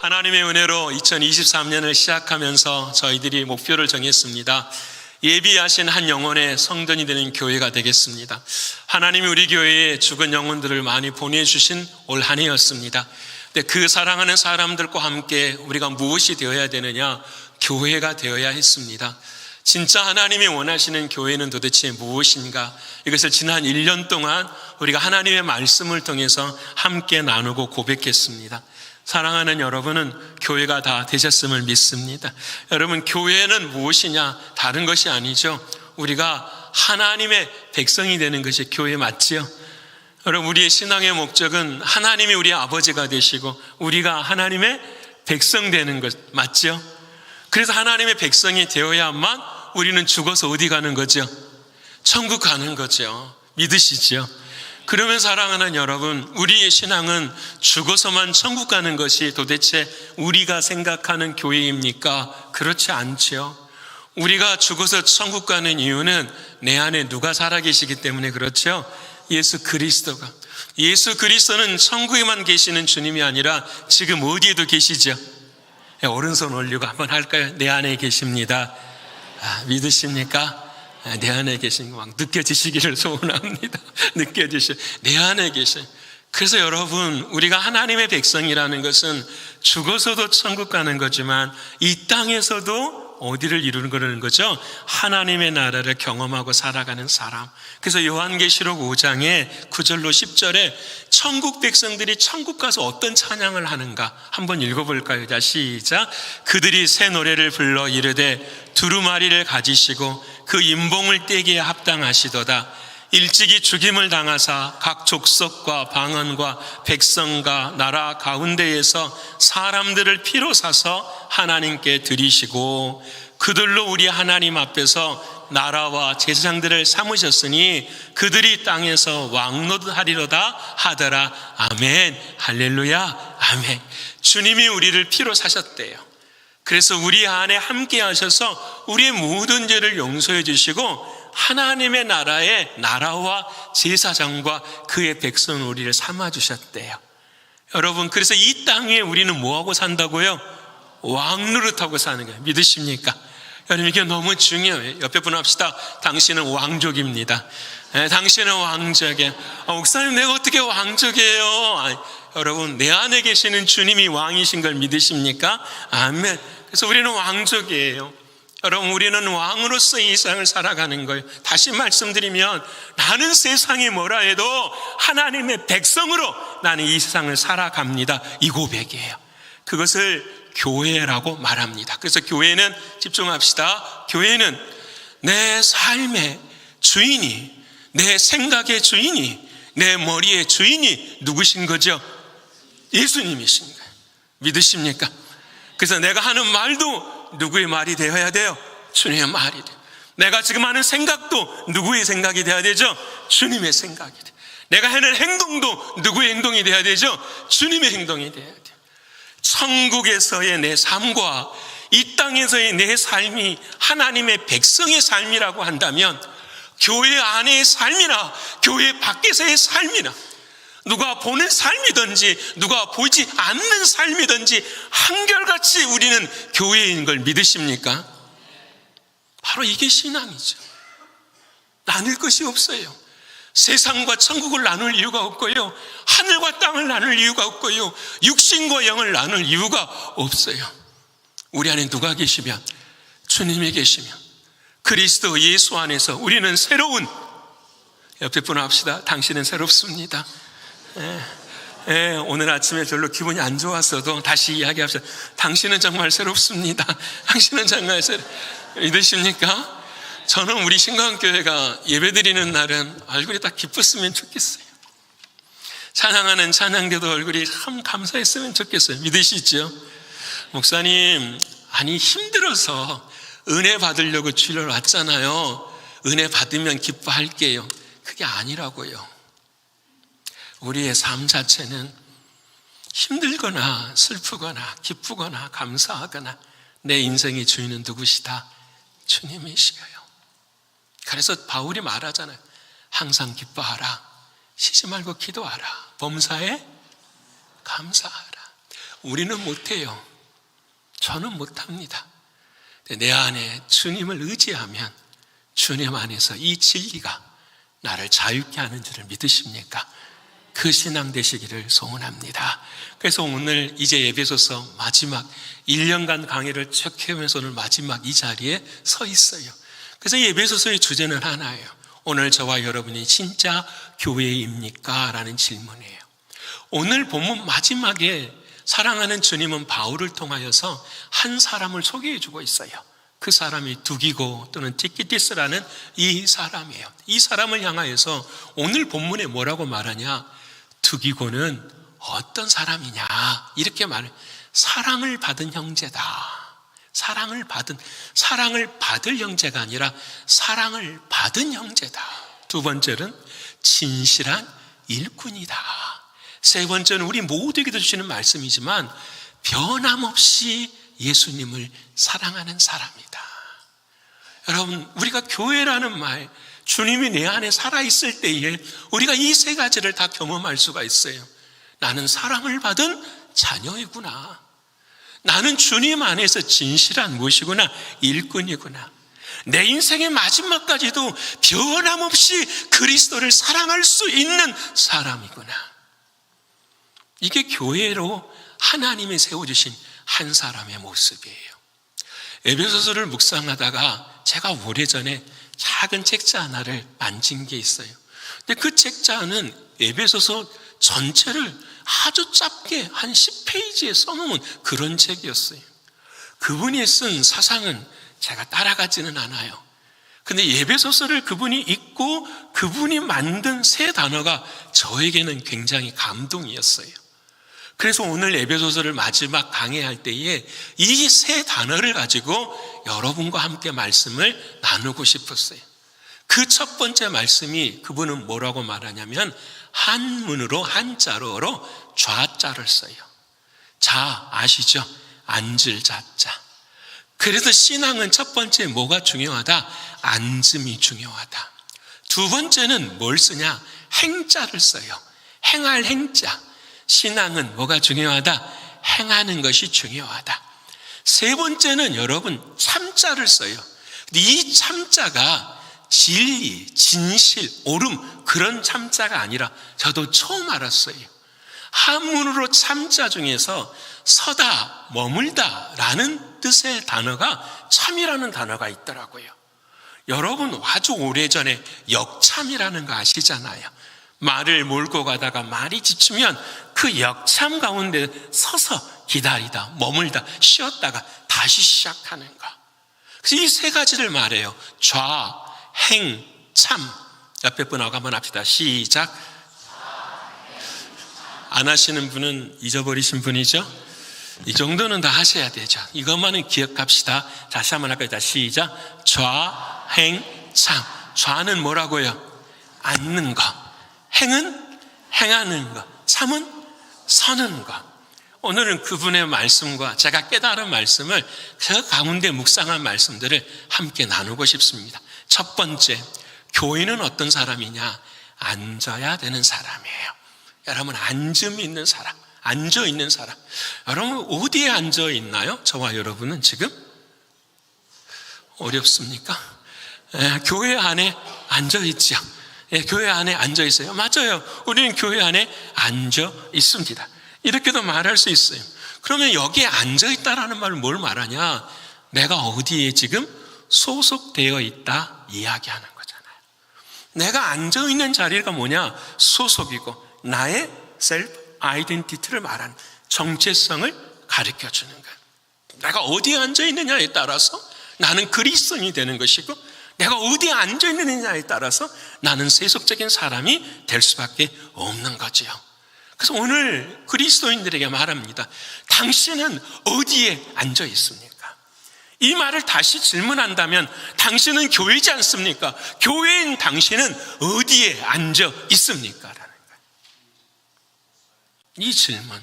하나님의 은혜로 2023년을 시작하면서 저희들이 목표를 정했습니다. 예비하신 한 영혼의 성전이 되는 교회가 되겠습니다. 하나님이 우리 교회에 죽은 영혼들을 많이 보내주신 올 한 해였습니다. 근데 그 사랑하는 사람들과 함께 우리가 무엇이 되어야 되느냐? 교회가 되어야 했습니다. 진짜 하나님이 원하시는 교회는 도대체 무엇인가? 이것을 지난 1년 동안 우리가 하나님의 말씀을 통해서 함께 나누고 고백했습니다. 사랑하는 여러분은 교회가 다 되셨음을 믿습니다. 여러분, 교회는 무엇이냐? 다른 것이 아니죠. 우리가 하나님의 백성이 되는 것이 교회 맞지요? 여러분, 우리의 신앙의 목적은 하나님이 우리 아버지가 되시고 우리가 하나님의 백성 되는 것 맞죠? 그래서 하나님의 백성이 되어야만 우리는 죽어서 어디 가는 거죠? 천국 가는 거죠. 믿으시죠? 그러면 사랑하는 여러분, 우리의 신앙은 죽어서만 천국 가는 것이 도대체 우리가 생각하는 교회입니까? 그렇지 않죠. 우리가 죽어서 천국 가는 이유는 내 안에 누가 살아계시기 때문에 그렇죠. 예수 그리스도가. 예수 그리스도는 천국에만 계시는 주님이 아니라 지금 어디에도 계시죠. 오른손 올리고 한번 할까요? 내 안에 계십니다. 믿으십니까? 내 안에 계신 거 막 느껴지시기를 소원합니다. 내 안에 계신. 그래서 여러분, 우리가 하나님의 백성이라는 것은 죽어서도 천국 가는 거지만 이 땅에서도 어디를 이루는 거라는 거죠? 하나님의 나라를 경험하고 살아가는 사람. 그래서 요한계시록 5장에 9절로 10절에 천국 백성들이 천국 가서 어떤 찬양을 하는가 한번 읽어볼까요? 자, 시작. 그들이 새 노래를 불러 이르되 두루마리를 가지시고 그 인봉을 떼기에 합당하시도다. 일찍이 죽임을 당하사 각 족속과 방언과 백성과 나라 가운데에서 사람들을 피로 사서 하나님께 드리시고 그들로 우리 하나님 앞에서 나라와 제사장들을 삼으셨으니 그들이 땅에서 왕노릇하리로다 하더라. 아멘. 할렐루야. 아멘. 주님이 우리를 피로 사셨대요. 그래서 우리 안에 함께 하셔서 우리의 모든 죄를 용서해 주시고 하나님의 나라의 나라와 제사장과 그의 백성 우리를 삼아주셨대요. 여러분, 그래서 이 땅에 우리는 뭐하고 산다고요? 왕노릇하고 사는 거예요. 믿으십니까? 여러분, 이게 너무 중요해요. 옆에 분 합시다. 당신은 왕족입니다. 당신은 왕족이에요. 목사님, 내가 어떻게 왕족이에요? 여러분, 내 안에 계시는 주님이 왕이신 걸 믿으십니까? 아멘. 그래서 우리는 왕족이에요. 여러분, 우리는 왕으로서 이 세상을 살아가는 거예요. 다시 말씀드리면 나는 세상이 뭐라 해도 하나님의 백성으로 나는 이 세상을 살아갑니다. 이 고백이에요. 그것을 교회라고 말합니다. 그래서 교회는, 집중합시다. 교회는 내 삶의 주인이, 내 생각의 주인이, 내 머리의 주인이 누구신 거죠? 예수님이신 거예요. 믿으십니까? 그래서 내가 하는 말도 누구의 말이 되어야 돼요? 주님의 말이 돼요. 내가 지금 하는 생각도 누구의 생각이 되어야 되죠? 주님의 생각이 돼요. 내가 하는 행동도 누구의 행동이 되어야 되죠? 주님의 행동이 되어야 돼요. 천국에서의 내 삶과 이 땅에서의 내 삶이 하나님의 백성의 삶이라고 한다면 교회 안의 삶이나 교회 밖에서의 삶이나 누가 보는 삶이든지 누가 보지 않는 삶이든지 한결같이 우리는 교회인 걸 믿으십니까? 바로 이게 신앙이죠. 나눌 것이 없어요. 세상과 천국을 나눌 이유가 없고요, 하늘과 땅을 나눌 이유가 없고요, 육신과 영을 나눌 이유가 없어요. 우리 안에 누가 계시면, 주님이 계시면, 그리스도 예수 안에서 우리는 새로운, 옆에 분 합시다. 당신은 새롭습니다. 오늘 아침에 별로 기분이 안 좋았어도 다시 이야기합시다. 당신은 정말 새롭습니다. 당신은 정말 믿으십니까? 저는 우리 신강교회가 예배드리는 날은 얼굴이 딱 기뻤으면 좋겠어요. 찬양하는 찬양대도 얼굴이 참 감사했으면 좋겠어요. 믿으시죠? 목사님, 아니 힘들어서 은혜 받으려고 주일로 왔잖아요. 은혜 받으면 기뻐할게요. 그게 아니라고요. 우리의 삶 자체는 힘들거나 슬프거나 기쁘거나 감사하거나 내 인생의 주인은 누구시다? 주님이시여요. 그래서 바울이 말하잖아요. 항상 기뻐하라. 쉬지 말고 기도하라. 범사에 감사하라. 우리는 못해요. 저는 못합니다. 내 안에 주님을 의지하면 주님 안에서 이 진리가 나를 자유케 하는 줄을 믿으십니까? 그 신앙 되시기를 소원합니다. 그래서 오늘 이제 에베소서 마지막 1년간 강의를 쭉 해오면서 오늘 마지막 이 자리에 서 있어요. 그래서 이 에베소서의 주제는 하나예요. 오늘 저와 여러분이 진짜 교회입니까? 라는 질문이에요. 오늘 본문 마지막에 사랑하는 주님은 바울을 통하여서 한 사람을 소개해 주고 있어요. 그 사람이 두기고 또는 티키티스라는 이 사람이에요. 이 사람을 향하여서 오늘 본문에 뭐라고 말하냐? 두기고는 어떤 사람이냐? 이렇게 말해요. 사랑을 받은 형제다. 사랑을 받을 형제가 아니라 사랑을 받은 형제다. 두 번째는 진실한 일꾼이다. 세 번째는 우리 모두에게도 주시는 말씀이지만 변함없이 예수님을 사랑하는 사람이다. 여러분, 우리가 교회라는 말, 주님이 내 안에 살아있을 때에 우리가 이 세 가지를 다 경험할 수가 있어요. 나는 사랑을 받은 자녀이구나. 나는 주님 안에서 진실한 무엇이구나, 일꾼이구나. 내 인생의 마지막까지도 변함없이 그리스도를 사랑할 수 있는 사람이구나. 이게 교회로 하나님이 세워주신 한 사람의 모습이에요. 에베소서를 묵상하다가 제가 오래전에 작은 책자 하나를 만진 게 있어요. 근데 그 책자는 에베소서 전체를 아주 짧게 한 10페이지에 써놓은 그런 책이었어요. 그분이 쓴 사상은 제가 따라가지는 않아요. 근데 에베소서를 그분이 읽고 그분이 만든 세 단어가 저에게는 굉장히 감동이었어요. 그래서 오늘 에베소서를 마지막 강의할 때에 이 세 단어를 가지고 여러분과 함께 말씀을 나누고 싶었어요. 그 첫 번째 말씀이 그분은 뭐라고 말하냐면 한문으로 한자로로 좌자를 써요. 자 아시죠? 앉을 자자. 그래서 신앙은 첫 번째 뭐가 중요하다? 앉음이 중요하다. 두 번째는 뭘 쓰냐? 행자를 써요. 행할 행자. 신앙은 뭐가 중요하다? 행하는 것이 중요하다. 세 번째는 여러분 참자를 써요. 이 참자가 진리, 진실, 옳음 그런 참자가 아니라 저도 처음 알았어요. 한문으로 참자 중에서 서다, 머물다 라는 뜻의 단어가 참이라는 단어가 있더라고요. 여러분 아주 오래전에 역참이라는 거 아시잖아요. 말을 몰고 가다가 말이 지치면 그 역참 가운데 서서 기다리다, 머물다, 쉬었다가 다시 시작하는 거. 그래서 이 세 가지를 말해요. 좌, 행, 참. 옆에 분하고 한번 합시다. 시작. 안 하시는 분은 잊어버리신 분이죠? 이 정도는 다 하셔야 되죠. 이것만은 기억합시다. 다시 한번 할까요? 시작. 좌, 행, 참. 좌는 뭐라고요? 앉는 거. 행은 행하는 것, 참은 서는 것. 오늘은 그분의 말씀과 제가 깨달은 말씀을 그 가운데 묵상한 말씀들을 함께 나누고 싶습니다. 첫 번째, 교회는 어떤 사람이냐? 앉아야 되는 사람이에요. 여러분 앉음이 있는 사람, 앉아 있는 사람. 여러분 어디에 앉아 있나요? 저와 여러분은 지금 어렵습니까? 교회 안에 앉아 있죠. 교회 안에 앉아 있어요. 맞아요. 우리는 교회 안에 앉아 있습니다. 이렇게도 말할 수 있어요. 그러면 여기에 앉아 있다라는 말은 뭘 말하냐? 내가 어디에 지금 소속되어 있다 이야기하는 거잖아요. 내가 앉아 있는 자리가 뭐냐? 소속이고 나의 셀프 아이덴티티를 말하는 정체성을 가르쳐 주는 거예요. 내가 어디에 앉아 있느냐에 따라서 나는 그리스도인이 되는 것이고 내가 어디에 앉아 있느냐에 따라서 나는 세속적인 사람이 될 수밖에 없는 거지요. 그래서 오늘 그리스도인들에게 말합니다. 당신은 어디에 앉아 있습니까? 이 말을 다시 질문한다면 당신은 교회지 않습니까? 교회인 당신은 어디에 앉아 있습니까? 라는 거예요. 이 질문.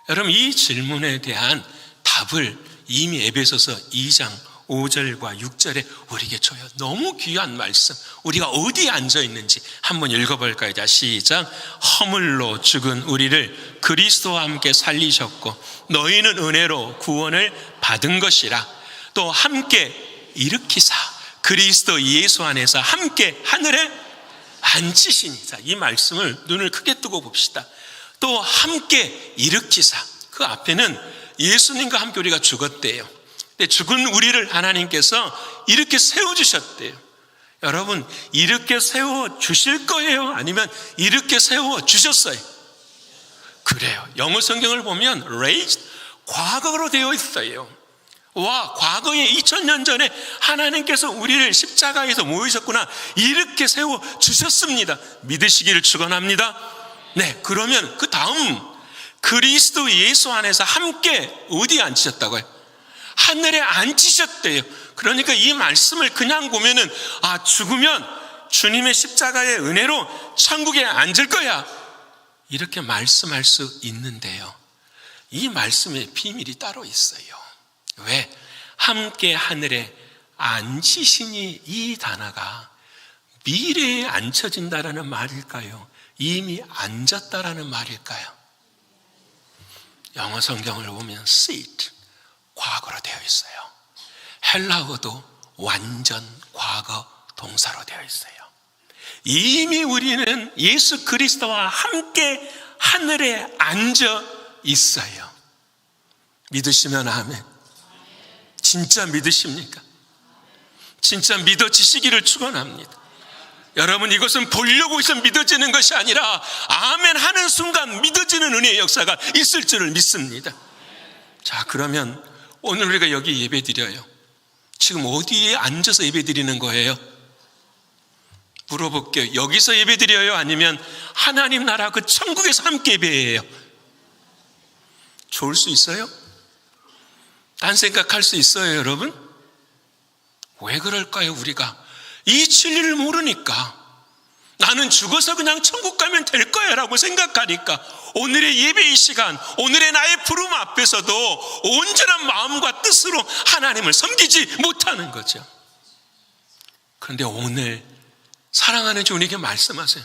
여러분 이 질문에 대한 답을 이미 에베소서 2장 5절과 6절에 우리에게 줘요. 너무 귀한 말씀. 우리가 어디에 앉아 있는지 한번 읽어볼까요? 자, 시작. 허물로 죽은 우리를 그리스도와 함께 살리셨고 너희는 은혜로 구원을 받은 것이라. 또 함께 일으키사 그리스도 예수 안에서 함께 하늘에 앉히시니. 자, 이 말씀을 눈을 크게 뜨고 봅시다. 또 함께 일으키사. 그 앞에는 예수님과 함께 우리가 죽었대요. 근데 죽은 우리를 하나님께서 이렇게 세워주셨대요. 여러분, 이렇게 세워주실 거예요? 아니면 이렇게 세워주셨어요? 그래요. 영어 성경을 보면 raised, 과거로 되어 있어요. 와, 과거에 2000년 전에 하나님께서 우리를 십자가에서 모이셨구나. 이렇게 세워주셨습니다. 믿으시기를 축원합니다. 네, 그러면 그 다음 그리스도 예수 안에서 함께 어디에 앉히셨다고요? 하늘에 앉히셨대요. 그러니까 이 말씀을 그냥 보면은 죽으면 주님의 십자가의 은혜로 천국에 앉을 거야, 이렇게 말씀할 수 있는데요, 이 말씀에 비밀이 따로 있어요. 왜? 함께 하늘에 앉히시니, 이 단어가 미래에 앉혀진다라는 말일까요? 이미 앉았다라는 말일까요? 영어 성경을 보면 sit, 과거로 되어 있어요. 헬라어도 완전 과거 동사로 되어 있어요. 이미 우리는 예수 그리스도와 함께 하늘에 앉아 있어요. 믿으시면 아멘. 진짜 믿으십니까? 진짜 믿어지시기를 축원합니다. 여러분, 이것은 보려고 해서 믿어지는 것이 아니라 아멘 하는 순간 믿어지는 은혜의 역사가 있을 줄을 믿습니다. 자, 그러면 오늘 우리가 여기 예배 드려요. 지금 어디에 앉아서 예배 드리는 거예요? 물어볼게요. 여기서 예배 드려요? 아니면 하나님 나라 그 천국에서 함께 예배해요? 좋을 수 있어요? 딴 생각할 수 있어요, 여러분? 왜 그럴까요, 우리가? 이 진리를 모르니까, 나는 죽어서 그냥 천국 가면 될 거야 라고 생각하니까 오늘의 예배의 시간, 오늘의 나의 부름 앞에서도 온전한 마음과 뜻으로 하나님을 섬기지 못하는 거죠. 그런데 오늘 사랑하는 주님께 말씀하세요.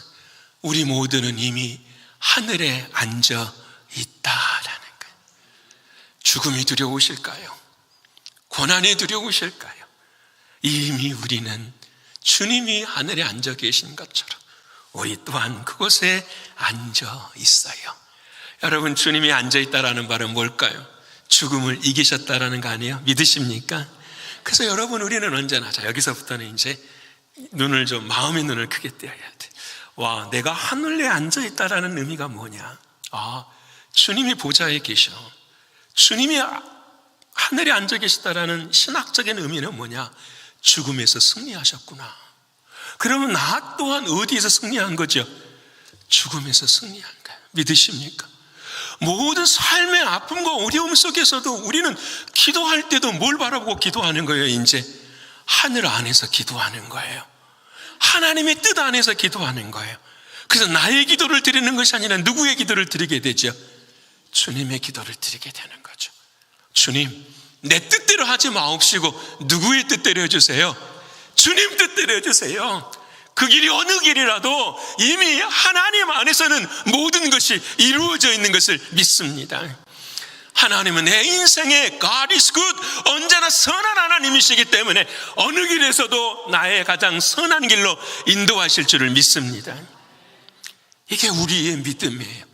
우리 모두는 이미 하늘에 앉아 있다라는 거예요. 죽음이 두려우실까요? 고난이 두려우실까요? 이미 우리는 주님이 하늘에 앉아 계신 것처럼 우리 또한 그곳에 앉아 있어요. 여러분, 주님이 앉아 있다라는 말은 뭘까요? 죽음을 이기셨다라는 거 아니에요? 믿으십니까? 그래서 여러분, 우리는 언제나, 자, 여기서부터는 이제 눈을 좀, 마음의 눈을 크게 떼어야 돼. 와, 내가 하늘에 앉아 있다라는 의미가 뭐냐? 주님이 보좌에 계셔. 주님이 하늘에 앉아 계시다라는 신학적인 의미는 뭐냐? 죽음에서 승리하셨구나. 그러면 나 또한 어디에서 승리한 거죠? 죽음에서 승리한 거예요. 믿으십니까? 모든 삶의 아픔과 어려움 속에서도 우리는 기도할 때도 뭘 바라보고 기도하는 거예요? 이제 하늘 안에서 기도하는 거예요. 하나님의 뜻 안에서 기도하는 거예요. 그래서 나의 기도를 드리는 것이 아니라 누구의 기도를 드리게 되죠? 주님의 기도를 드리게 되는 거죠. 주님, 내 뜻대로 하지 마옵시고 누구의 뜻대로 해주세요? 주님 뜻대로 해주세요. 그 길이 어느 길이라도 이미 하나님 안에서는 모든 것이 이루어져 있는 것을 믿습니다. 하나님은 내 인생에 God is good, 언제나 선한 하나님이시기 때문에 어느 길에서도 나의 가장 선한 길로 인도하실 줄을 믿습니다. 이게 우리의 믿음이에요.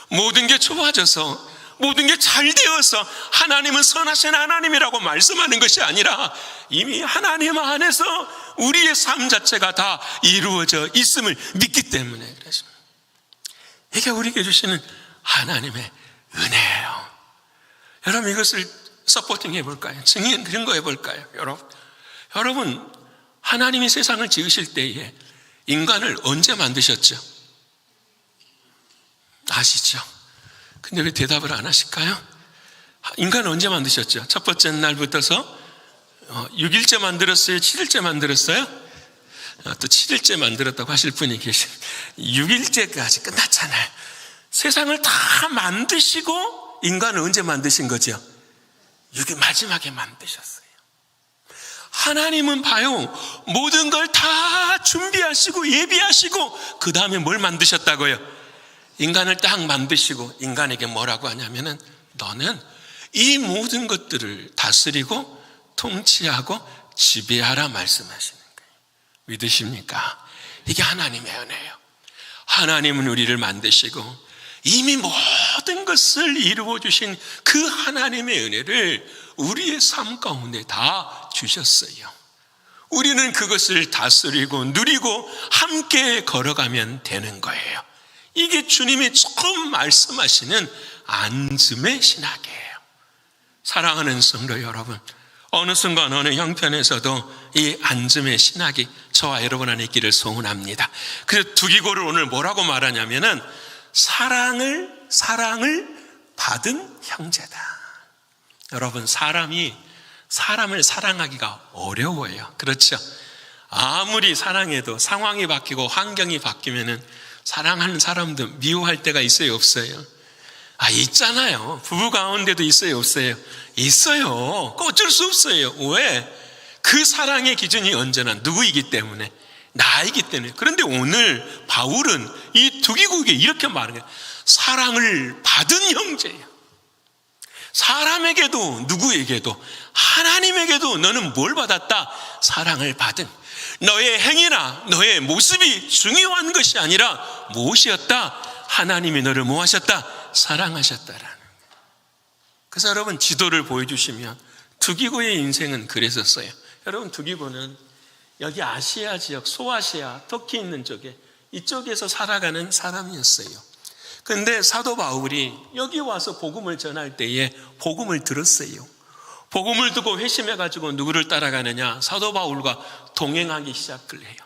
모든 게 좋아져서, 모든 게 잘 되어서 하나님은 선하신 하나님이라고 말씀하는 것이 아니라 이미 하나님 안에서 우리의 삶 자체가 다 이루어져 있음을 믿기 때문에 그렇습니다. 이게 우리에게 주시는 하나님의 은혜예요. 여러분, 이것을 서포팅 해볼까요? 증거 해볼까요? 여러분, 하나님이 세상을 지으실 때에 인간을 언제 만드셨죠? 아시죠? 근데 왜 대답을 안 하실까요? 인간을 언제 만드셨죠? 첫 번째 날부터서 6일째 만들었어요? 7일째 만들었어요? 또 7일째 만들었다고 하실 분이 계십니다. 6일째까지 끝났잖아요. 세상을 다 만드시고 인간을 언제 만드신 거죠? 6일 마지막에 만드셨어요. 하나님은 봐요, 모든 걸 다 준비하시고 예비하시고 그 다음에 뭘 만드셨다고요? 인간을 딱 만드시고 인간에게 뭐라고 하냐면은 너는 이 모든 것들을 다스리고 통치하고 지배하라 말씀하시는 거예요. 믿으십니까? 이게 하나님의 은혜예요. 하나님은 우리를 만드시고 이미 모든 것을 이루어 주신 그 하나님의 은혜를 우리의 삶 가운데 다 주셨어요. 우리는 그것을 다스리고 누리고 함께 걸어가면 되는 거예요. 이게 주님이 처음 말씀하시는 안심의 신학이에요. 사랑하는 성도 여러분, 어느 순간 어느 형편에서도 이 안심의 신학이 저와 여러분 안에 있기를 소원합니다. 그래서 두기고를 오늘 뭐라고 말하냐면은 사랑을 받은 형제다. 여러분, 사람을 사랑하기가 어려워요. 그렇죠? 아무리 사랑해도 상황이 바뀌고 환경이 바뀌면은 사랑하는 사람도 미워할 때가 있어요, 없어요? 있잖아요. 부부 가운데도 있어요, 없어요? 있어요. 어쩔 수 없어요. 왜? 그 사랑의 기준이 언제나 누구이기 때문에? 나이기 때문에. 그런데 오늘 바울은 이 두기고에게 이렇게 말하는 거예요. 사랑을 받은 형제예요. 사람에게도 누구에게도 하나님에게도 너는 뭘 받았다? 사랑을 받은. 너의 행위나 너의 모습이 중요한 것이 아니라 무엇이었다? 하나님이 너를 뭐 하셨다? 사랑하셨다라는 거예요. 그래서 여러분, 지도를 보여주시면 두기고의 인생은 그랬었어요. 여러분, 두기고는 여기 아시아 지역, 소아시아, 터키 있는 쪽에 이쪽에서 살아가는 사람이었어요. 그런데 사도 바울이 여기 와서 복음을 전할 때에 복음을 들었어요. 복음을 듣고 회심해가지고 누구를 따라가느냐? 사도 바울과 동행하기 시작을 해요.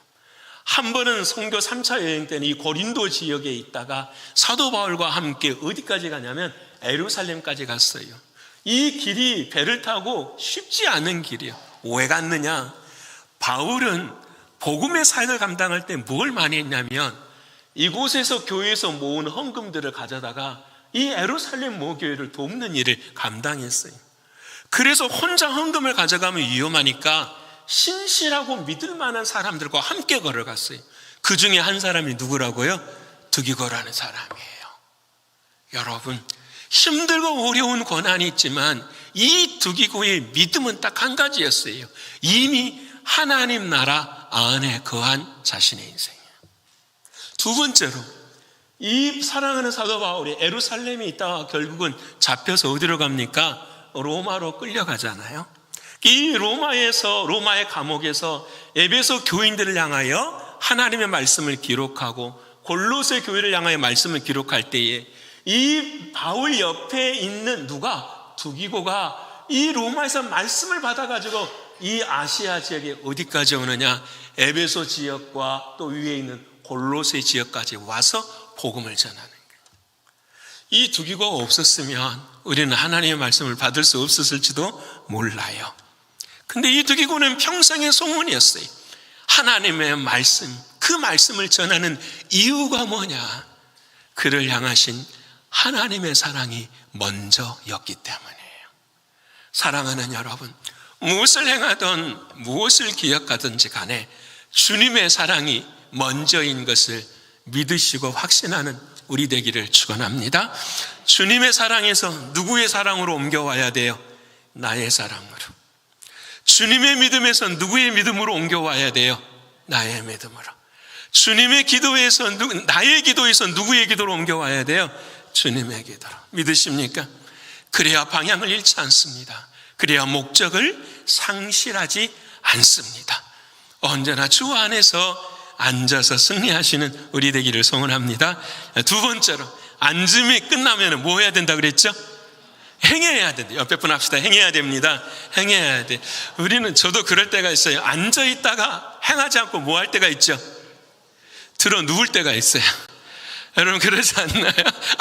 한 번은 선교 3차 여행 때는 이 고린도 지역에 있다가 사도 바울과 함께 어디까지 가냐면 예루살렘까지 갔어요. 이 길이 배를 타고 쉽지 않은 길이에요. 왜 갔느냐? 바울은 복음의 사역을 감당할 때 뭘 많이 했냐면 이곳에서 교회에서 모은 헌금들을 가져다가 이 예루살렘 모교회를 돕는 일을 감당했어요. 그래서 혼자 헌금을 가져가면 위험하니까 신실하고 믿을 만한 사람들과 함께 걸어갔어요. 그 중에 한 사람이 누구라고요? 두기고라는 사람이에요. 여러분, 힘들고 어려운 고난이 있지만 이 두기고의 믿음은 딱 한 가지였어요. 이미 하나님 나라 안에 거한 자신의 인생이에요. 두 번째로, 이 사랑하는 사도 바울이 예루살렘에 있다가 결국은 잡혀서 어디로 갑니까? 로마로 끌려가잖아요. 이 로마의 감옥에서 에베소 교인들을 향하여 하나님의 말씀을 기록하고 골로새 교회를 향하여 말씀을 기록할 때에 이 바울 옆에 있는 두기고가 이 로마에서 말씀을 받아가지고 이 아시아 지역에 어디까지 오느냐? 에베소 지역과 또 위에 있는 골로새 지역까지 와서 복음을 전하는 거예요. 이 두기고가 없었으면 우리는 하나님의 말씀을 받을 수 없었을지도 몰라요. 근데 이 두기고는 평생의 소문이었어요. 하나님의 말씀, 그 말씀을 전하는 이유가 뭐냐? 그를 향하신 하나님의 사랑이 먼저였기 때문이에요. 사랑하는 여러분, 무엇을 행하든 무엇을 기억하든지 간에 주님의 사랑이 먼저인 것을 믿으시고 확신하는 우리 되기를 축원합니다. 주님의 사랑에서 누구의 사랑으로 옮겨와야 돼요? 나의 사랑으로. 주님의 믿음에서 누구의 믿음으로 옮겨와야 돼요? 나의 믿음으로. 주님의 기도에서 나의 기도에서 누구의 기도로 옮겨와야 돼요? 주님의 기도로. 믿으십니까? 그래야 방향을 잃지 않습니다. 그래야 목적을 상실하지 않습니다. 언제나 주 안에서 앉아서 승리하시는 우리 되기를 소원합니다. 두 번째로, 앉음이 끝나면 뭐 해야 된다 그랬죠? 행해야 된다. 옆에 분 합시다. 행해야 됩니다. 행해야 돼. 우리는, 저도 그럴 때가 있어요. 앉아있다가 행하지 않고 뭐 할 때가 있죠? 들어 누울 때가 있어요. 여러분, 그러지 않나요?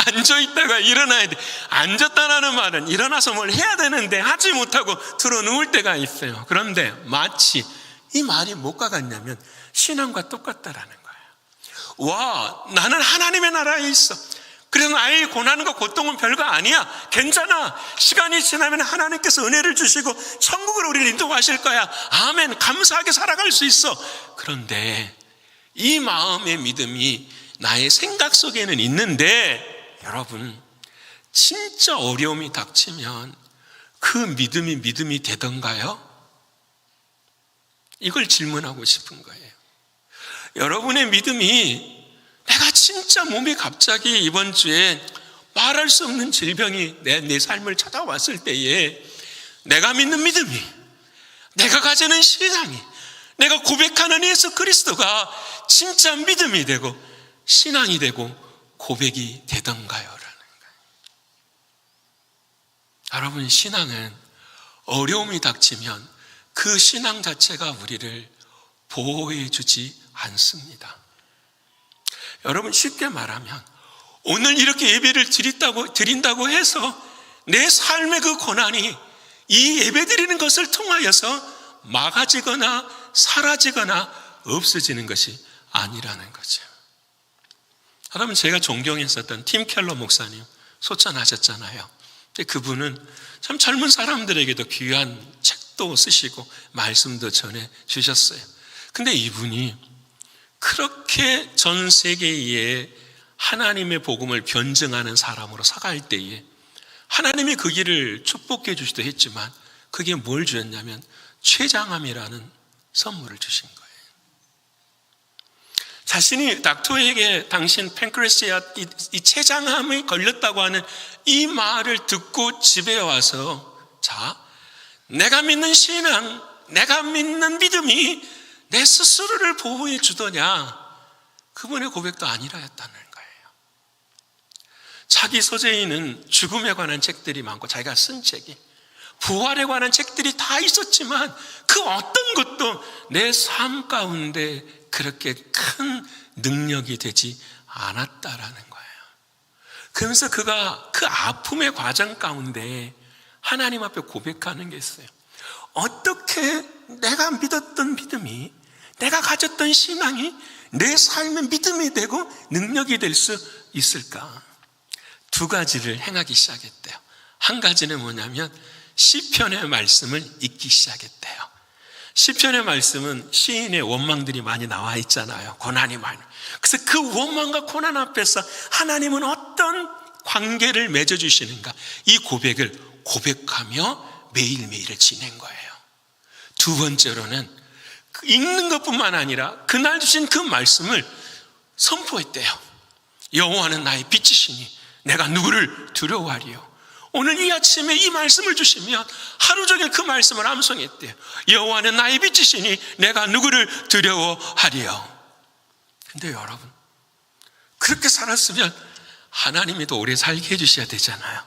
앉아있다가 일어나야 돼. 앉았다라는 말은 일어나서 뭘 해야 되는데 하지 못하고 들어 누울 때가 있어요. 그런데 마치 이 말이 뭐가 같냐면 신앙과 똑같다라는 거예요. 와, 나는 하나님의 나라에 있어. 그래서 나의 고난과 고통은 별거 아니야. 괜찮아. 시간이 지나면 하나님께서 은혜를 주시고 천국으로 우리를 인도하실 거야. 아멘. 감사하게 살아갈 수 있어. 그런데 이 마음의 믿음이 나의 생각 속에는 있는데, 여러분, 진짜 어려움이 닥치면 그 믿음이 되던가요? 이걸 질문하고 싶은 거예요. 여러분의 믿음이, 내가 진짜 몸이 갑자기 이번 주에 말할 수 없는 질병이 내 삶을 찾아왔을 때에 내가 믿는 믿음이, 내가 가지는 신앙이, 내가 고백하는 예수 그리스도가 진짜 믿음이 되고 신앙이 되고 고백이 되던가요? 라는 거예요. 여러분, 신앙은 어려움이 닥치면 그 신앙 자체가 우리를 보호해 주지 않습니다. 여러분, 쉽게 말하면 오늘 이렇게 예배를 드린다고 해서 내 삶의 그 고난이 이 예배 드리는 것을 통하여서 막아지거나 사라지거나 없어지는 것이 아니라는 거죠. 여러분, 제가 존경했었던 팀 켈러 목사님 소천하셨잖아요. 그분은 참 젊은 사람들에게도 귀한 책도 쓰시고 말씀도 전해 주셨어요. 근데 이분이 그렇게 전 세계에 하나님의 복음을 변증하는 사람으로 살아갈 때에 하나님이 그 길을 축복해 주시도 했지만 그게 뭘 주었냐면 췌장암이라는 선물을 주신 거예요. 자신이 닥터에게 당신 팬크레스야 이 췌장암이 걸렸다고 하는 이 말을 듣고 집에 와서, 자, 내가 믿는 신앙, 내가 믿는 믿음이 내 스스로를 보호해 주더냐? 그분의 고백도 아니라였다는 거예요. 자기 소재에는 죽음에 관한 책들이 많고 자기가 쓴 책이 부활에 관한 책들이 다 있었지만 그 어떤 것도 내 삶 가운데 그렇게 큰 능력이 되지 않았다라는 거예요. 그러면서 그가 그 아픔의 과정 가운데 하나님 앞에 고백하는 게 있어요. 어떻게 내가 믿었던 믿음이, 내가 가졌던 신앙이 내 삶의 믿음이 되고 능력이 될 수 있을까? 두 가지를 행하기 시작했대요. 한 가지는 뭐냐면 시편의 말씀을 읽기 시작했대요. 시편의 말씀은 시인의 원망들이 많이 나와 있잖아요. 고난이 많이. 그래서 그 원망과 고난 앞에서 하나님은 어떤 관계를 맺어주시는가, 이 고백을 고백하며 매일매일을 지낸 거예요. 두 번째로는 읽는 것뿐만 아니라 그날 주신 그 말씀을 선포했대요. 여호와는 나의 빛이시니 내가 누구를 두려워하리요. 오늘 이 아침에 이 말씀을 주시면 하루 종일 그 말씀을 암송했대요. 여호와는 나의 빛이시니 내가 누구를 두려워하리요. 근데 여러분, 그렇게 살았으면 하나님이 더 오래 살게 해주셔야 되잖아요.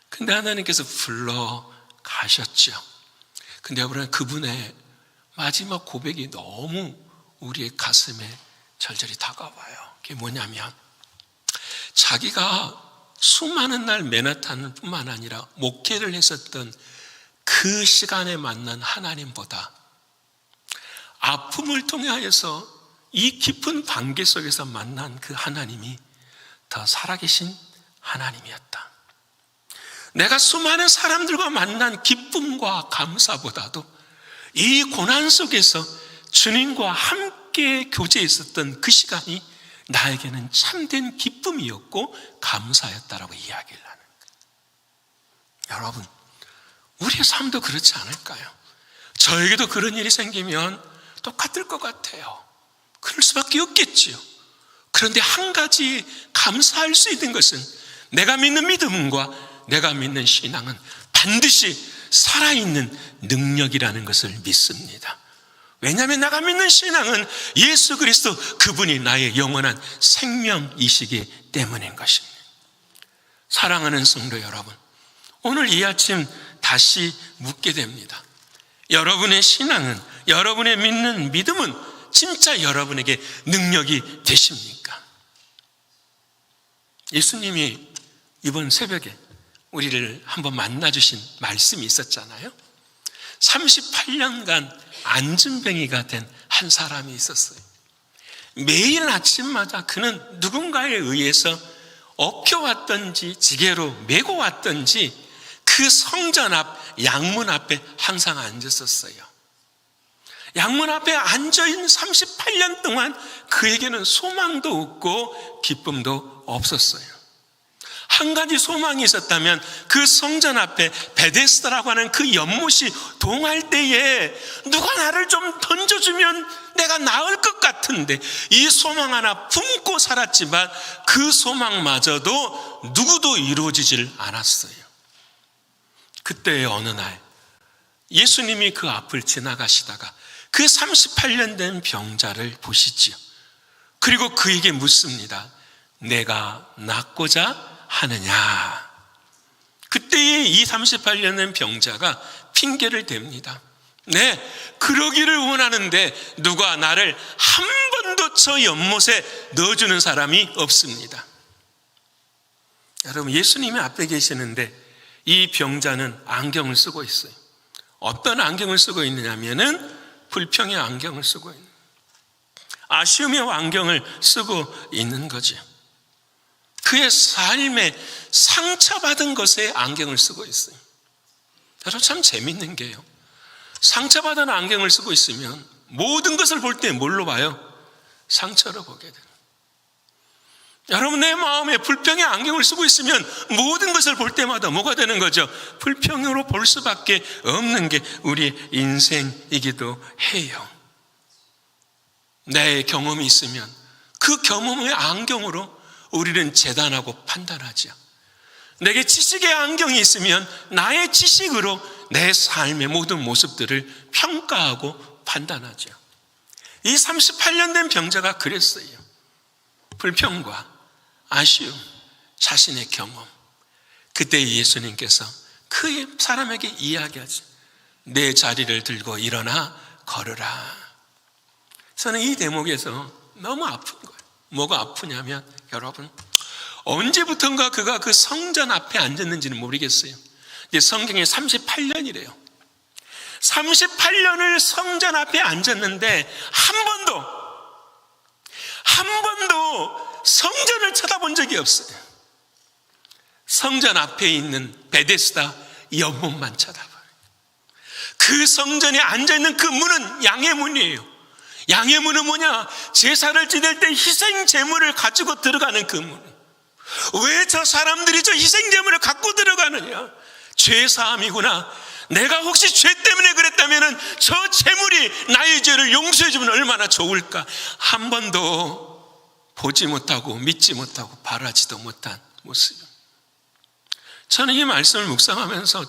근데 하나님께서 불러가셨죠. 근데 여러분, 그분의 마지막 고백이 너무 우리의 가슴에 절절히 다가와요. 그게 뭐냐면 자기가 수많은 날 맨하탄 뿐만 아니라 목회를 했었던 그 시간에 만난 하나님보다 아픔을 통하여서 이 깊은 관계 속에서 만난 그 하나님이 더 살아계신 하나님이었다. 내가 수많은 사람들과 만난 기쁨과 감사보다도 이 고난 속에서 주님과 함께 교제했었던 그 시간이 나에게는 참된 기쁨이었고 감사였다라고 이야기를 하는 거예요. 여러분, 우리의 삶도 그렇지 않을까요? 저에게도 그런 일이 생기면 똑같을 것 같아요. 그럴 수밖에 없겠지요. 그런데 한 가지 감사할 수 있는 것은 내가 믿는 믿음과 내가 믿는 신앙은 반드시 살아있는 능력이라는 것을 믿습니다. 왜냐하면 내가 믿는 신앙은 예수 그리스도 그분이 나의 영원한 생명이시기 때문인 것입니다. 사랑하는 성도 여러분, 오늘 이 아침 다시 묻게 됩니다. 여러분의 신앙은, 여러분의 믿는 믿음은 진짜 여러분에게 능력이 되십니까? 예수님이 이번 새벽에 우리를 한번 만나주신 말씀이 있었잖아요. 38년간 안진뱅이가 된 한 사람이 있었어요. 매일 아침마다 그는 누군가에 의해서 업혀왔던지 지게로 메고 왔던지 그 성전 앞 양문 앞에 항상 앉았었어요. 양문 앞에 앉아있는 38년 동안 그에게는 소망도 없고 기쁨도 없었어요. 한 가지 소망이 있었다면 그 성전 앞에 베데스다라고 하는 그 연못이 동할 때에 누가 나를 좀 던져주면 내가 나을 것 같은데, 이 소망 하나 품고 살았지만 그 소망마저도 누구도 이루어지질 않았어요. 그때의 어느 날 예수님이 그 앞을 지나가시다가 그 38년 된 병자를 보시지요. 그리고 그에게 묻습니다. 내가 낫고자 하느냐? 그때의 이 38년 된 병자가 핑계를 댑니다. 네, 그러기를 원하는데 누가 나를 한 번도 저 연못에 넣어주는 사람이 없습니다. 여러분, 예수님이 앞에 계시는데 이 병자는 안경을 쓰고 있어요. 어떤 안경을 쓰고 있느냐면은 불평의 안경을 쓰고 있는, 아쉬움의 안경을 쓰고 있는 거죠. 그의 삶에 상처받은 것에 안경을 쓰고 있어요. 여러분, 참 재밌는 게요, 상처받은 안경을 쓰고 있으면 모든 것을 볼 때 뭘로 봐요? 상처로 보게 돼요. 여러분, 내 마음에 불평의 안경을 쓰고 있으면 모든 것을 볼 때마다 뭐가 되는 거죠? 불평으로 볼 수밖에 없는 게 우리 인생이기도 해요. 내 경험이 있으면 그 경험의 안경으로 우리는 재단하고 판단하죠. 내게 지식의 안경이 있으면 나의 지식으로 내 삶의 모든 모습들을 평가하고 판단하죠. 이 38년 된 병자가 그랬어요. 불평과 아쉬움, 자신의 경험. 그때 예수님께서 그 사람에게 이야기하죠. 내 자리를 들고 일어나 걸으라. 저는 이 대목에서 너무 아픈 거예요. 뭐가 아프냐면, 여러분, 언제부턴가 그가 그 성전 앞에 앉았는지는 모르겠어요. 이제 성경에 38년이래요. 38년을 성전 앞에 앉았는데 한 번도 성전을 쳐다본 적이 없어요. 성전 앞에 있는 베데스다 연못만 쳐다봐요. 그 성전에 앉아있는 그 문은 양의 문이에요. 양의 문은 뭐냐? 제사를 지낼 때 희생 제물을 가지고 들어가는 그 문. 왜 저 사람들이 저 희생 제물을 갖고 들어가느냐? 죄 사함이구나. 내가 혹시 죄 때문에 그랬다면 저 제물이 나의 죄를 용서해 주면 얼마나 좋을까. 한 번도 보지 못하고 믿지 못하고 바라지도 못한 모습. 저는 이 말씀을 묵상하면서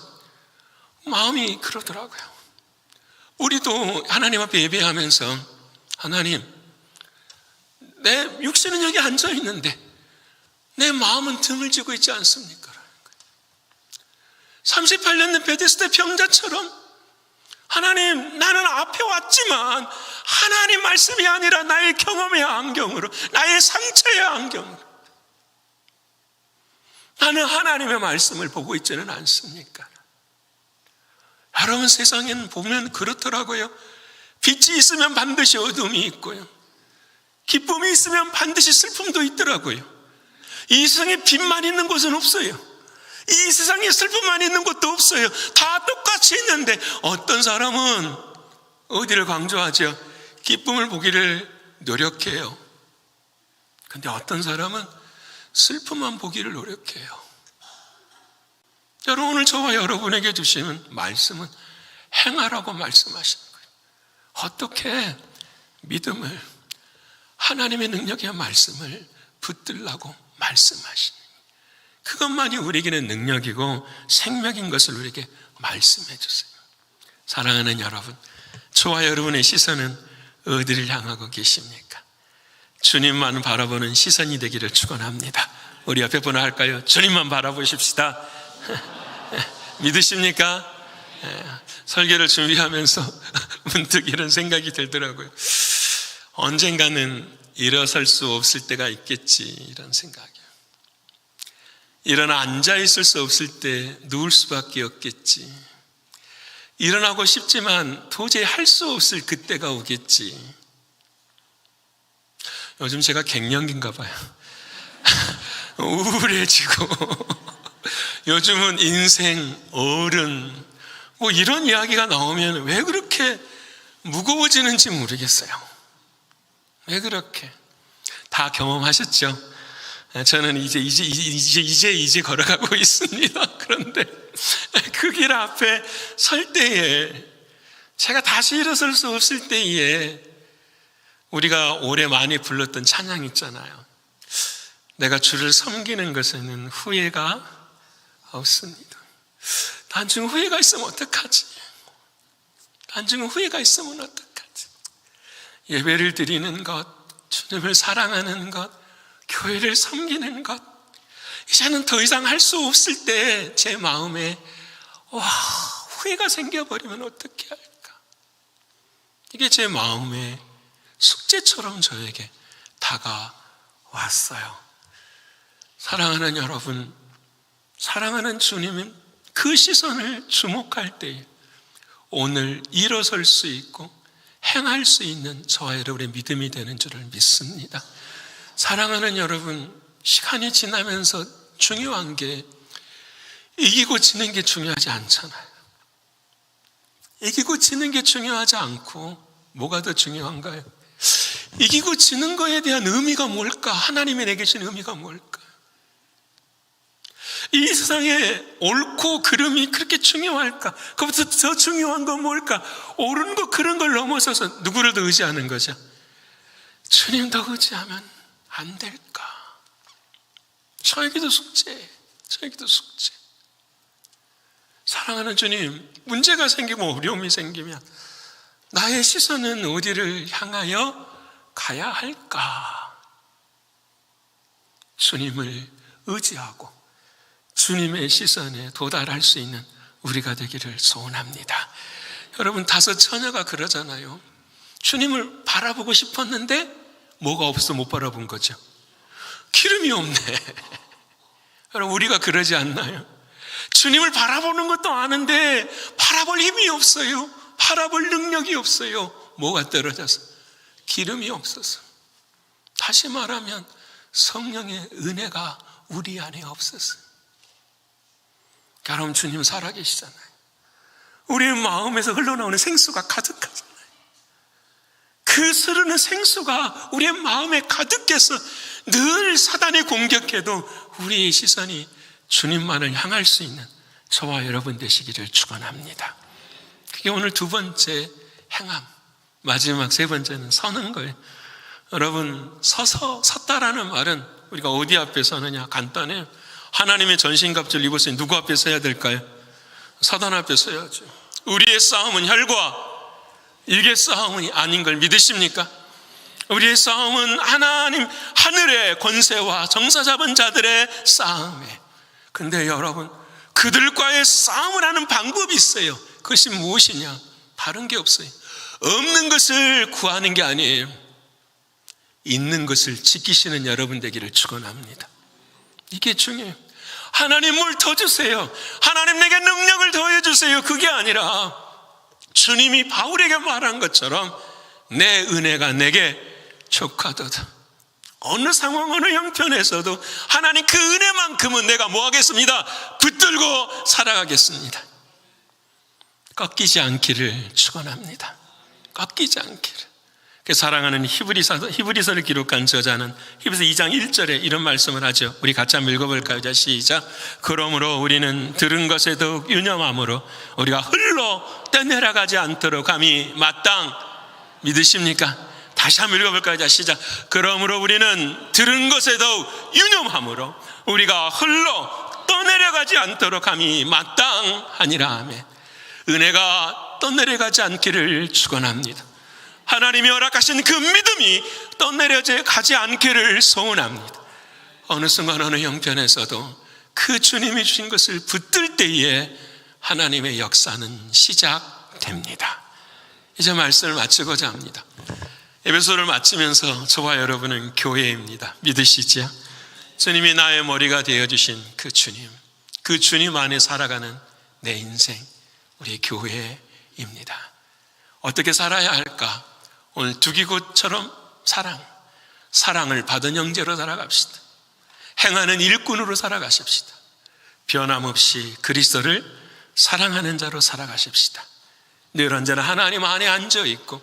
마음이 그러더라고요. 우리도 하나님 앞에 예배하면서, 하나님, 내 육신은 여기 앉아 있는데 내 마음은 등을 지고 있지 않습니까? 38년 된 베데스다 병자처럼, 하나님, 나는 앞에 왔지만 하나님 말씀이 아니라 나의 경험의 안경으로, 나의 상처의 안경으로 나는 하나님의 말씀을 보고 있지는 않습니까? 여러분, 세상에는 보면 그렇더라고요. 빛이 있으면 반드시 어둠이 있고요, 기쁨이 있으면 반드시 슬픔도 있더라고요. 이 세상에 빛만 있는 곳은 없어요. 이 세상에 슬픔만 있는 곳도 없어요. 다 똑같이 있는데 어떤 사람은 어디를 강조하죠? 기쁨을 보기를 노력해요. 근데 어떤 사람은 슬픔만 보기를 노력해요. 여러분, 오늘 저와 여러분에게 주시는 말씀은 행하라고 말씀하시는 거예요. 어떻게 믿음을, 하나님의 능력의 말씀을 붙들라고 말씀하시는, 그것만이 우리에게는 능력이고 생명인 것을 우리에게 말씀해 주세요. 사랑하는 여러분, 저와 여러분의 시선은 어디를 향하고 계십니까? 주님만 바라보는 시선이 되기를 축원합니다. 우리 옆에 분을 할까요? 주님만 바라보십시다. 믿으십니까? 설교를 준비하면서 문득 이런 생각이 들더라고요. 언젠가는 일어설 수 없을 때가 있겠지, 이런 생각이요. 일어나 앉아있을 수 없을 때 누울 수밖에 없겠지. 일어나고 싶지만 도저히 할 수 없을 그때가 오겠지. 요즘 제가 갱년기인가 봐요. 우울해지고 요즘은 인생, 어른 뭐 이런 이야기가 나오면 왜 그렇게 무거워지는지 모르겠어요. 왜 그렇게? 다 경험하셨죠? 저는 이제 걸어가고 있습니다. 그런데 그 길 앞에 설 때에, 제가 다시 일어설 수 없을 때에 우리가 올해 많이 불렀던 찬양 있잖아요. 내가 주를 섬기는 것에는 후회가 없습니다. 나중에 후회가 있으면 어떡하지? 나중에 후회가 있으면 어떡하지? 예배를 드리는 것, 주님을 사랑하는 것, 교회를 섬기는 것, 이제는 더 이상 할 수 없을 때 제 마음에 후회가 생겨버리면 어떻게 할까? 이게 제 마음의 숙제처럼 저에게 다가왔어요. 사랑하는 여러분, 사랑하는 주님은 그 시선을 주목할 때에 오늘 일어설 수 있고 행할 수 있는 저와 여러분의 믿음이 되는 줄을 믿습니다. 사랑하는 여러분, 시간이 지나면서 중요한 게 이기고 지는 게 중요하지 않잖아요. 이기고 지는 게 중요하지 않고 뭐가 더 중요한가요? 이기고 지는 거에 대한 의미가 뭘까? 하나님이 내게 주신 의미가 뭘까? 이 세상에 옳고 그름이 그렇게 중요할까? 그것보다 더 중요한 건 뭘까? 옳은 거 그런 걸 넘어서서 누구를 더 의지하는 거죠? 주님 더 의지하면 안 될까? 저에게도 숙제. 사랑하는 주님, 문제가 생기고 어려움이 생기면 나의 시선은 어디를 향하여 가야 할까? 주님을 의지하고 주님의 시선에 도달할 수 있는 우리가 되기를 소원합니다. 여러분, 5 처녀가 그러잖아요. 주님을 바라보고 싶었는데 뭐가 없어 못 바라본 거죠? 기름이 없네. 여러분, 우리가 그러지 않나요? 주님을 바라보는 것도 아는데 바라볼 힘이 없어요. 바라볼 능력이 없어요. 뭐가 떨어져서? 기름이 없어서. 다시 말하면 성령의 은혜가 우리 안에 없어서. 여러분, 주님 살아계시잖아요. 우리 마음에서 흘러나오는 생수가 가득하잖아요. 그 흐르는 생수가 우리의 마음에 가득해서 늘 사단이 공격해도 우리의 시선이 주님만을 향할 수 있는 저와 여러분 되시기를 축원합니다. 그게 오늘 2번째 행함, 마지막 3번째는 서는 거예요. 여러분, 섰다라는 말은 우리가 어디 앞에 서느냐? 간단해요. 하나님의 전신갑주를 입었으니 누구 앞에 서야 될까요? 사단 앞에 서야죠. 우리의 싸움은 혈과 육의 싸움이 아닌 걸 믿으십니까? 우리의 싸움은 하나님 하늘의 권세와 정사 잡은 자들의 싸움에. 근데 여러분, 그들과의 싸움을 하는 방법이 있어요. 그것이 무엇이냐? 다른 게 없어요. 없는 것을 구하는 게 아니에요. 있는 것을 지키시는 여러분 되기를 축원합니다. 이게 중요해요. 하나님 뭘 더 주세요. 하나님 내게 능력을 더해 주세요. 그게 아니라 주님이 바울에게 말한 것처럼 내 은혜가 내게 족하도다. 어느 상황, 어느 형편에서도 하나님 그 은혜만큼은 내가 뭐 하겠습니다? 붙들고 살아가겠습니다. 꺾이지 않기를 축원합니다. 꺾이지 않기를. 사랑하는 히브리서를 기록한 저자는 히브리서 2장 1절에 이런 말씀을 하죠. 우리 같이 한번 읽어볼까요? 자, 시작. 그러므로 우리는 들은 것에 더욱 유념함으로 우리가 흘러 떠내려가지 않도록 감히 마땅 믿으십니까? 다시 한번 읽어볼까요? 자, 시작. 그러므로 우리는 들은 것에 더욱 유념함으로 우리가 흘러 떠내려가지 않도록 감히 마땅하니라 하며 은혜가 떠내려가지 않기를 축원합니다. 하나님이 허락하신 그 믿음이 떠내려가지 않기를 소원합니다. 어느 순간 어느 형편에서도 그 주님이 주신 것을 붙들 때에 하나님의 역사는 시작됩니다. 이제 말씀을 마치고자 합니다. 에베소를 마치면서 저와 여러분은 교회입니다. 믿으시죠? 주님이 나의 머리가 되어주신 그 주님 안에 살아가는 내 인생, 우리 교회입니다. 어떻게 살아야 할까? 오늘 두기고처럼 사랑을 받은 형제로 살아갑시다. 행하는 일꾼으로 살아가십시다. 변함없이 그리스도를 사랑하는 자로 살아가십시다. 늘 언제나 하나님 안에 앉아있고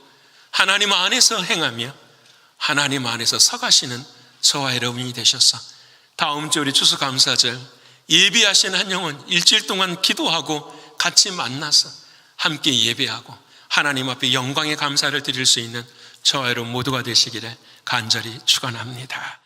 하나님 안에서 행하며 하나님 안에서 서가시는 저와 여러분이 되셔서 다음 주 우리 추수감사절 예비하신 한 영혼 일주일 동안 기도하고 같이 만나서 함께 예배하고 하나님 앞에 영광의 감사를 드릴 수 있는 저와 여러분 모두가 되시기를 간절히 축원합니다.